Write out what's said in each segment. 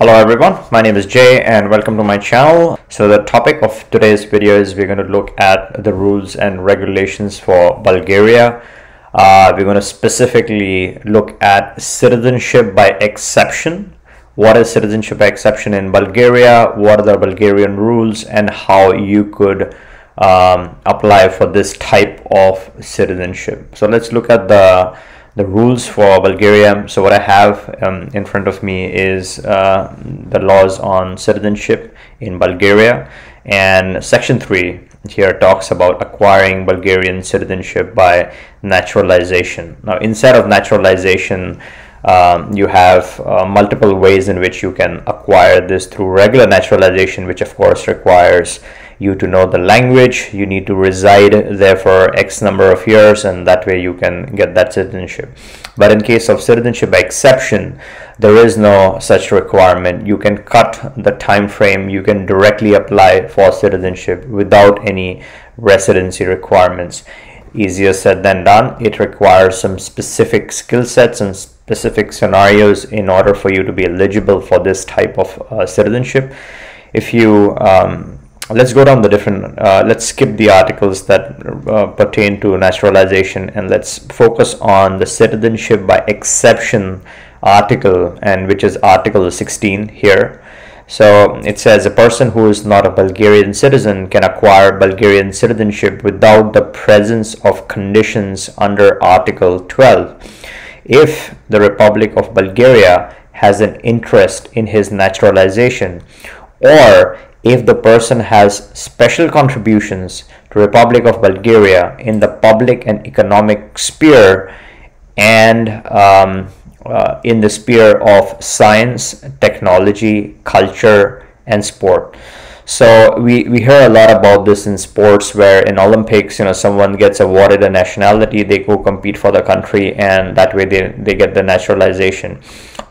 Hello everyone, my name is Jay and welcome to my channel. So the topic of today's video is we're going to look at the rules and regulations for Bulgaria. We're going to specifically look at citizenship by exception. What is citizenship by exception in Bulgaria? What are the Bulgarian rules and how you could apply for this type of citizenship. So let's look at the rules for Bulgaria. So what I have in front of me is the laws on citizenship in Bulgaria, and section 3 here talks about acquiring Bulgarian citizenship by naturalization. Now inside of naturalization you have multiple ways in which you can acquire this through regular naturalization, which of course requires you to know the language. You need to reside there for X number of years, and that way you can get that citizenship. But in case of citizenship by exception, there is no such requirement. You can cut the time frame. You can directly apply for citizenship without any residency requirements. Easier said than done. It requires some specific skill sets and specific scenarios in order for you to be eligible for this type of citizenship. If you let's go down the different let's skip the articles that pertain to naturalization, and let's focus on the citizenship by exception article, and which is article 16 here. So it says a person who is not a Bulgarian citizen can acquire Bulgarian citizenship without the presence of conditions under article 12 if the Republic of Bulgaria has an interest in his naturalization, or if the person has special contributions to Republic of Bulgaria in the public and economic sphere and in the sphere of science, technology, culture, and sport. So we hear a lot about this in sports, where in Olympics, someone gets awarded a nationality, they go compete for the country, and that way they get the naturalization.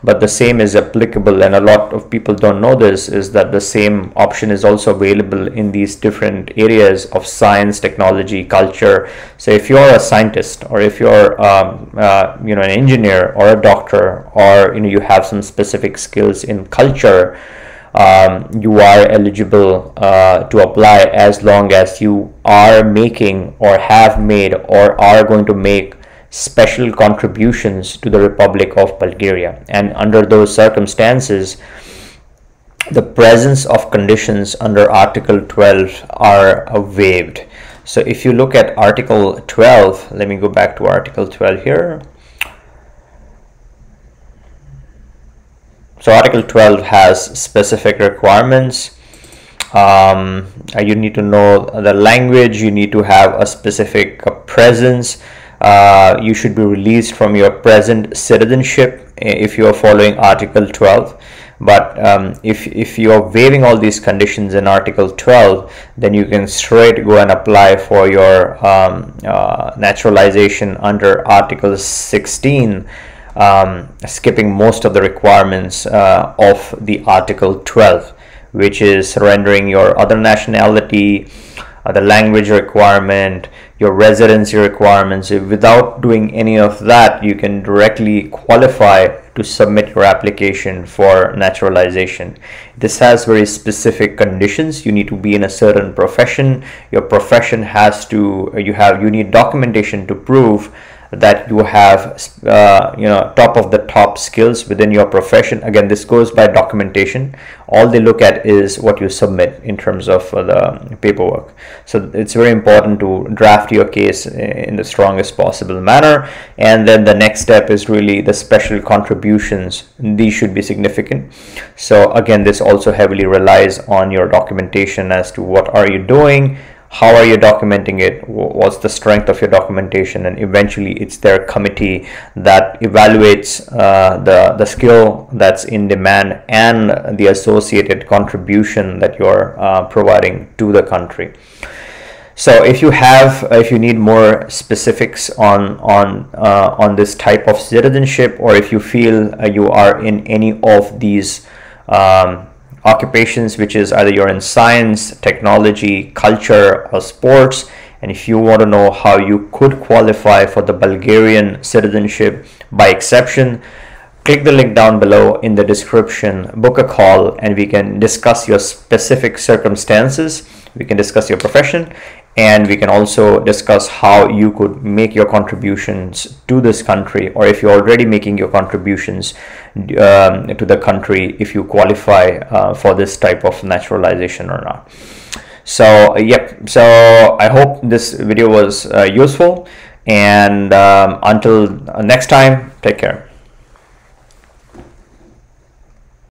But the same is applicable, and a lot of people don't know this, is that the same option is also available in these different areas of science, technology, culture. So if you're a scientist, or if you're an engineer or a doctor, or you have some specific skills in culture, you are eligible to apply as long as you are making or have made or are going to make special contributions to the Republic of Bulgaria. And under those circumstances, the presence of conditions under Article 12 are waived. So if you look at Article 12, let me go back to Article 12 here. So Article 12 has specific requirements. You need to know the language, you need to have a specific presence. You should be released from your present citizenship if you are following Article 12. But if you are waiving all these conditions in Article 12, then you can straight go and apply for your naturalization under Article 16, skipping most of the requirements of the Article 12, which is surrendering your other nationality, the language requirement, your residency requirements. Without doing any of that, you can directly qualify to submit your application for naturalization. This has very specific conditions. You need to be in a certain profession. Your profession has to, you need documentation to prove that you have top of the top skills within your profession. Again, this goes by documentation. All they look at is what you submit in terms of the paperwork. So it's very important to draft your case in the strongest possible manner. And then the next step is really the special contributions. These should be significant. So again, this also heavily relies on your documentation as to what are you doing, how are you documenting it, what's the strength of your documentation, and eventually it's their committee that evaluates the skill that's in demand and the associated contribution that you're providing to the country. So if you need more specifics on this type of citizenship, or if you feel you are in any of these occupations, which is either you're in science, technology, culture, or sports, and if you want to know how you could qualify for the Bulgarian citizenship by exception, click the link down below in the description, book a call, and we can discuss your specific circumstances. We can discuss your profession, and we can also discuss how you could make your contributions to this country, or if you're already making your contributions to the country, if you qualify for this type of naturalization or not. So yep, so I hope this video was useful, and until next time, take care.